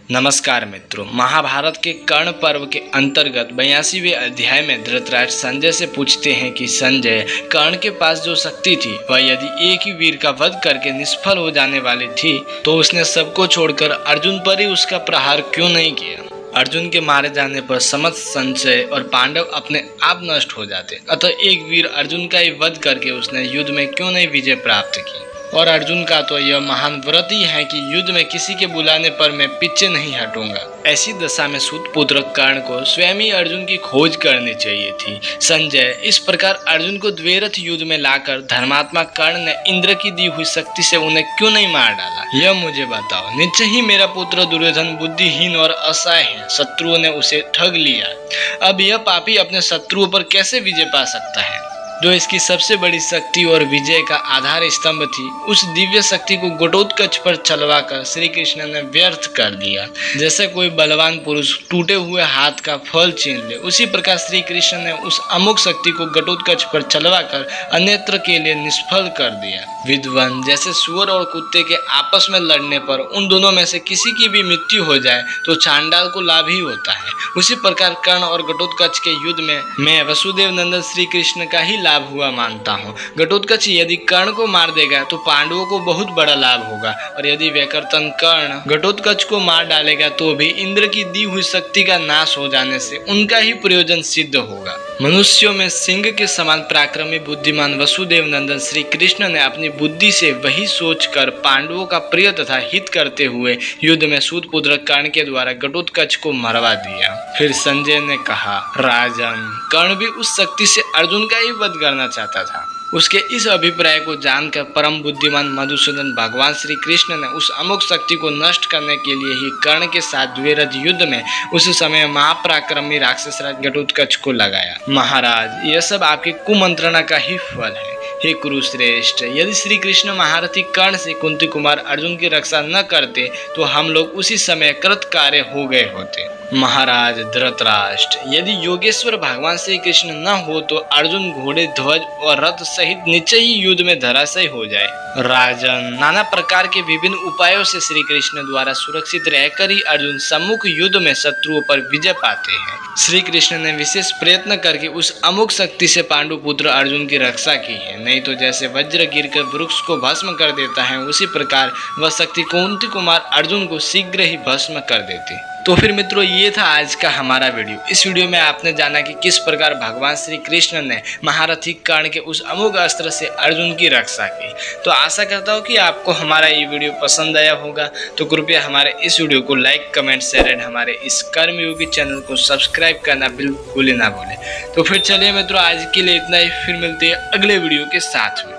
नमस्कार मित्रों, महाभारत के कर्ण पर्व के अंतर्गत 82वें अध्याय में धृतराष्ट्र संजय से पूछते हैं कि संजय, कर्ण के पास जो शक्ति थी वह यदि एक ही वीर का वध करके निष्फल हो जाने वाली थी तो उसने सबको छोड़कर अर्जुन पर ही उसका प्रहार क्यों नहीं किया। अर्जुन के मारे जाने पर समस्त संजय और पांडव अपने आप नष्ट हो जाते, अतः एक वीर अर्जुन का ही वध करके उसने युद्ध में क्यों नहीं विजय प्राप्त की। और अर्जुन का तो यह महान व्रत ही है कि युद्ध में किसी के बुलाने पर मैं पीछे नहीं हटूंगा। ऐसी दशा में सूत पुत्र कर्ण को स्वयं ही अर्जुन की खोज करनी चाहिए थी। संजय, इस प्रकार अर्जुन को द्वैरथ युद्ध में लाकर धर्मात्मा कर्ण ने इंद्र की दी हुई शक्ति से उन्हें क्यों नहीं मार डाला, यह मुझे बताओ। निश्चय ही मेरा पुत्र दुर्योधन बुद्धिहीन और असहाय है, शत्रुओं ने उसे ठग लिया। अब यह पापी अपने शत्रुओं पर कैसे विजय पा सकता है। जो इसकी सबसे बड़ी शक्ति और विजय का आधार स्तंभ थी, उस दिव्य शक्ति को घटोत्कच पर चलवाकर श्री कृष्ण ने व्यर्थ कर दिया। जैसे कोई बलवान पुरुष टूटे हुए हाथ का फल छीन ले, उसी प्रकार श्री कृष्ण ने उस अमोघ शक्ति को घटोत्कच पर चलवाकर अन्यत्र के लिए निष्फल कर दिया। विद्वान, जैसे सुअर और कुत्ते के आपस में लड़ने पर उन दोनों में से किसी की भी मृत्यु हो जाए तो चांडाल को लाभ ही होता है, उसी प्रकार कर्ण और घटोत्कच के युद्ध में मैं वसुदेव नंदन श्री कृष्ण का ही लाभ हुआ मानता हूँ। घटोत्कच यदि कर्ण को मार देगा तो पांडवों को बहुत बड़ा लाभ होगा, और यदि व्यकर्तन कर्ण घटोत्कच को मार डालेगा तो भी इंद्र की दी हुई शक्ति का नाश हो जाने से उनका ही प्रयोजन सिद्ध होगा। मनुष्यों में सिंह के समान पराक्रमी बुद्धिमान वसुदेव नंदन श्री कृष्ण ने अपनी बुद्धि से वही सोचकर पांडवों का प्रिय तथा हित करते हुए युद्ध में सूत पुत्र कर्ण के द्वारा घटोत्कच को मरवा दिया। फिर संजय ने कहा, राजन, कर्ण भी उस शक्ति से अर्जुन का ही वध करना चाहता था। उसके इस अभिप्राय को जानकर परम बुद्धिमान मधुसूदन भगवान श्री कृष्ण ने उस अमोघ शक्ति को नष्ट करने के लिए ही कर्ण के साथ द्वैरथ युद्ध में उस समय महापराक्रमी राक्षस राज घटोत्कच को लगाया। महाराज, यह सब आपकी कुमंत्रणा का ही फल है। हे कुरुश्रेष्ठ, यदि श्री कृष्ण महारथी कर्ण से कुंती कुमार अर्जुन की रक्षा न करते तो हम लोग उसी समय कृतकार्य हो गए होते। महाराज धृतराष्ट्र, यदि योगेश्वर भगवान श्री कृष्ण न हो तो अर्जुन घोड़े, ध्वज और रथ सहित निश्चय ही युद्ध में धराशायी हो जाए। राजन, नाना प्रकार के विभिन्न उपायों से श्री कृष्ण द्वारा सुरक्षित रहकर ही अर्जुन सम्मुख युद्ध में शत्रुओं पर विजय पाते हैं। श्री कृष्ण ने विशेष प्रयत्न करके उस अमोघ शक्ति से पांडु पुत्र अर्जुन की रक्षा की है, नहीं तो जैसे वज्र गिरकर वृक्ष को भस्म कर देता है, उसी प्रकार वह शक्ति कुंती कुमार अर्जुन को शीघ्र ही भस्म कर देती। तो फिर मित्रों, ये था आज का हमारा वीडियो। इस वीडियो में आपने जाना कि किस प्रकार भगवान श्री कृष्ण ने महारथी कर्ण के उस अमोघ अस्त्र से अर्जुन की रक्षा की। तो आशा करता हूँ कि आपको हमारा ये वीडियो पसंद आया होगा। तो कृपया हमारे इस वीडियो को लाइक, कमेंट, शेयर एंड हमारे इस कर्मयोगी चैनल को सब्सक्राइब करना बिल्कुल ना भूलें। तो फिर चलिए मित्रों, आज के लिए इतना ही। फिर मिलते हैं अगले वीडियो के साथ में।